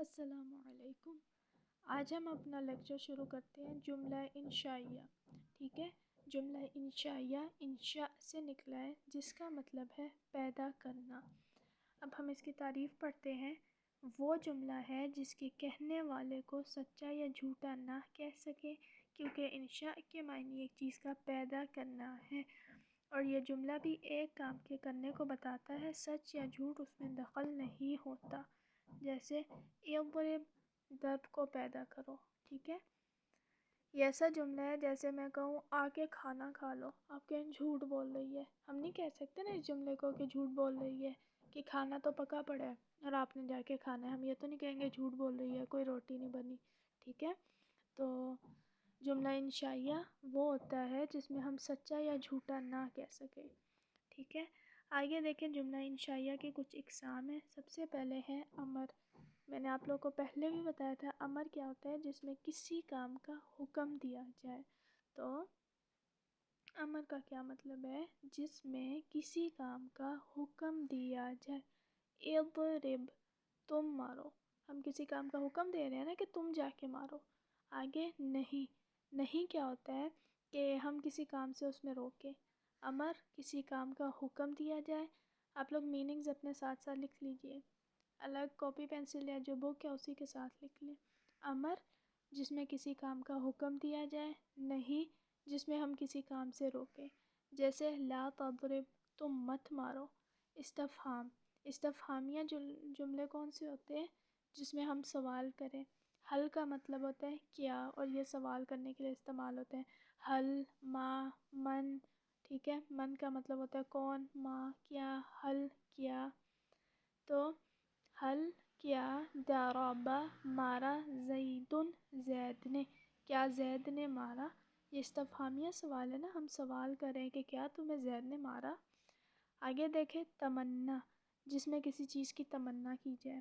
السلام علیکم۔ آج ہم اپنا لیکچر شروع کرتے ہیں جملہ انشائیہ۔ ٹھیک ہے، جملہ انشائیہ انشاء سے نکلا ہے جس کا مطلب ہے پیدا کرنا۔ اب ہم اس کی تعریف پڑھتے ہیں۔ وہ جملہ ہے جس کے کہنے والے کو سچا یا جھوٹا نہ کہہ سکے، کیونکہ انشاء کے معنی ایک چیز کا پیدا کرنا ہے، اور یہ جملہ بھی ایک کام کے کرنے کو بتاتا ہے، سچ یا جھوٹ اس میں دخل نہیں ہوتا۔ جیسے اضرب، ضرب کو پیدا کرو۔ ٹھیک ہے، یہ ایسا جملہ ہے جیسے میں کہوں آ کے کھانا کھا لو، آپ کہیں جھوٹ بول رہی ہے۔ ہم نہیں کہہ سکتے نا اس جملے کو کہ جھوٹ بول رہی ہے، کہ کھانا تو پکا پڑا ہے اور آپ نے جا کے کھانا ہے۔ ہم یہ تو نہیں کہیں گے جھوٹ بول رہی ہے، کوئی روٹی نہیں بنی۔ ٹھیک ہے، تو جملہ انشائیہ وہ ہوتا ہے جس میں ہم سچا یا جھوٹا نہ کہہ سکیں۔ ٹھیک ہے، آگے دیکھیں جملہ انشائیہ کے کچھ اقسام ہیں۔ سب سے پہلے ہے امر۔ میں نے آپ لوگوں کو پہلے بھی بتایا تھا امر کیا ہوتا ہے، جس میں کسی کام کا حکم دیا جائے۔ تو امر کا کیا مطلب ہے، جس میں کسی کام کا حکم دیا جائے۔ اضرب، تم مارو، ہم کسی کام کا حکم دے رہے ہیں نا کہ تم جا کے مارو۔ آگے نہیں، نہیں کیا ہوتا ہے کہ ہم کسی کام سے اس میں روکیں۔ امر کسی کام کا حکم دیا جائے۔ آپ لوگ میننگز اپنے ساتھ ساتھ لکھ لیجئے، الگ کاپی پینسل یا جو بک ہے اسی کے ساتھ لکھ لیں۔ امر جس میں کسی کام کا حکم دیا جائے، نہیں جس میں ہم کسی کام سے روکیں۔ جیسے لا تضرب، تم مت مارو۔ استفہام، استفہامیہ جملے کون سے ہوتے ہیں، جس میں ہم سوال کریں۔ حل کا مطلب ہوتا ہے کیا، اور یہ سوال کرنے کے لیے استعمال ہوتے ہیں۔ حل، ما، من۔ ٹھیک ہے، من کا مطلب ہوتا ہے کون، ما کیا، حل کیا۔ تو حل کیا، ضرب مارا، زید زید نے، کیا زید نے مارا۔ یہ استفہامیہ سوال ہے نا، ہم سوال کر رہے ہیں کہ کیا تمہیں زید نے مارا۔ آگے دیکھیں تمنا، جس میں کسی چیز کی تمنا کی جائے۔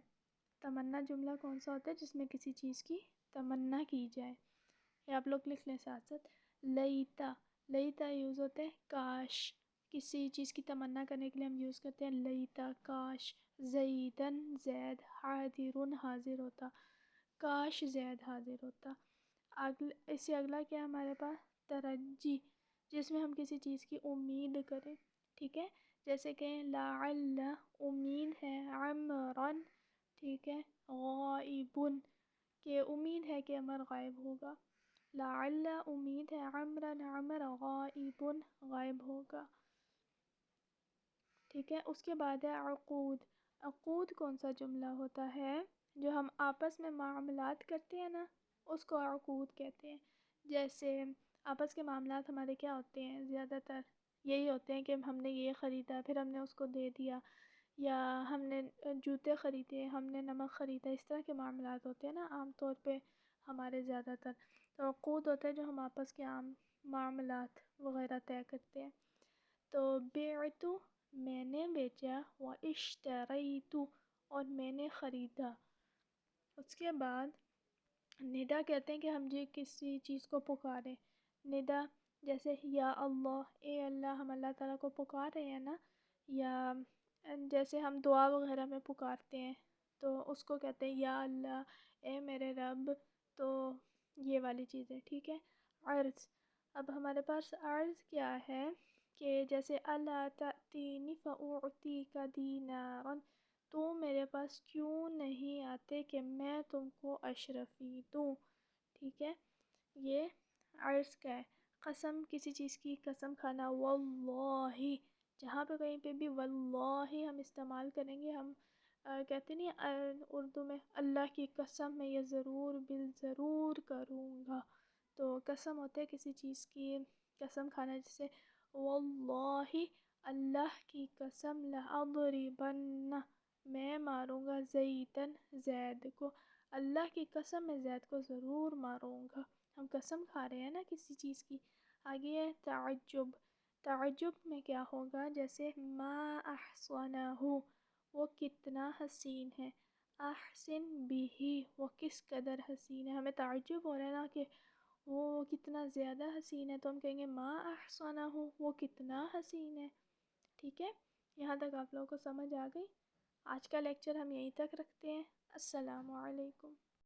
تمنا جملہ کون سا ہوتا ہے، جس میں کسی چیز کی تمنا کی جائے۔ یہ آپ لوگ لکھ لیں ساتھ ساتھ۔ لیتا، لیتا یوز ہوتے ہیں کاش، کسی چیز کی تمنا کرنے کے لیے ہم یوز کرتے ہیں لیتا، کاش۔ زیدن، زید، حاضر، حاضر ہوتا، کاش زید حاضر ہوتا۔ اس سے اگلا کیا ہے ہمارے پاس، ترجی، جس میں ہم کسی چیز کی امید کریں۔ ٹھیک ہے، جیسے کہ لعل، امید ہے، عمرن، ٹھیک ہے، غائبن، کہ امید ہے کہ عمر غائب ہوگا۔ لعل امید ہے، عمرن عمر غائبن غائب ہوگا۔ ٹھیک ہے، اس کے بعد ہے عقود۔ عقود کون سا جملہ ہوتا ہے، جو ہم آپس میں معاملات کرتے ہیں نا، اس کو عقود کہتے ہیں۔ جیسے آپس کے معاملات ہمارے کیا ہوتے ہیں، زیادہ تر یہی ہوتے ہیں کہ ہم نے یہ خریدا پھر ہم نے اس کو دے دیا، یا ہم نے جوتے خریدے، ہم نے نمک خریدا، اس طرح کے معاملات ہوتے ہیں نا عام طور پہ ہمارے زیادہ تر۔ تو عقود ہوتا ہے جو ہم آپس کے عام معاملات وغیرہ طے کرتے ہیں۔ تو بعتو، میں نے بیچا، و اشتریتو، اور میں نے خریدا۔ اس کے بعد ندا کہتے ہیں کہ ہم جی کسی چیز کو پکاریں۔ ندا جیسے یا اللہ، اے اللہ، ہم اللہ تعالیٰ کو پکار رہے ہیں نا، یا جیسے ہم دعا وغیرہ میں پکارتے ہیں تو اس کو کہتے ہیں یا اللہ، اے میرے رب۔ تو یہ والی چیزیں، ٹھیک ہے۔ عرض، اب ہمارے پاس عرض کیا ہے کہ جیسے الا تأتینی فأعطیک دینارا، تو میرے پاس کیوں نہیں آتے کہ میں تم کو اشرفی دوں۔ ٹھیک ہے، یہ عرض کا ہے۔ قسم، کسی چیز کی قسم کھانا، واللہ، جہاں پہ کہیں پہ بھی واللہ ہم استعمال کریں گے، ہم کہتے نہیں اردو میں اللہ کی قسم میں یہ ضرور بالضرور کروں گا، تو قسم ہوتے ہے کسی چیز کی قسم کھانا، جیسے واللہ، اللہ کی قسم، لأضربن، میں ماروں گا، زیدن، زید کو، اللہ کی قسم میں زید کو ضرور ماروں گا۔ ہم قسم کھا رہے ہیں نا کسی چیز کی۔ آگے ہے تعجب۔ تعجب میں کیا ہوگا، جیسے ما احسنہ، وہ کتنا حسین ہے، احسن بھی، وہ کس قدر حسین ہے۔ ہمیں تعجب ہو رہا ہے نا کہ وہ کتنا زیادہ حسین ہے، تو ہم کہیں گے ما احسنہ، وہ کتنا حسین ہے۔ ٹھیک ہے، یہاں تک آپ لوگوں کو سمجھ آ گئی۔ آج کا لیکچر ہم یہیں تک رکھتے ہیں۔ السلام علیکم۔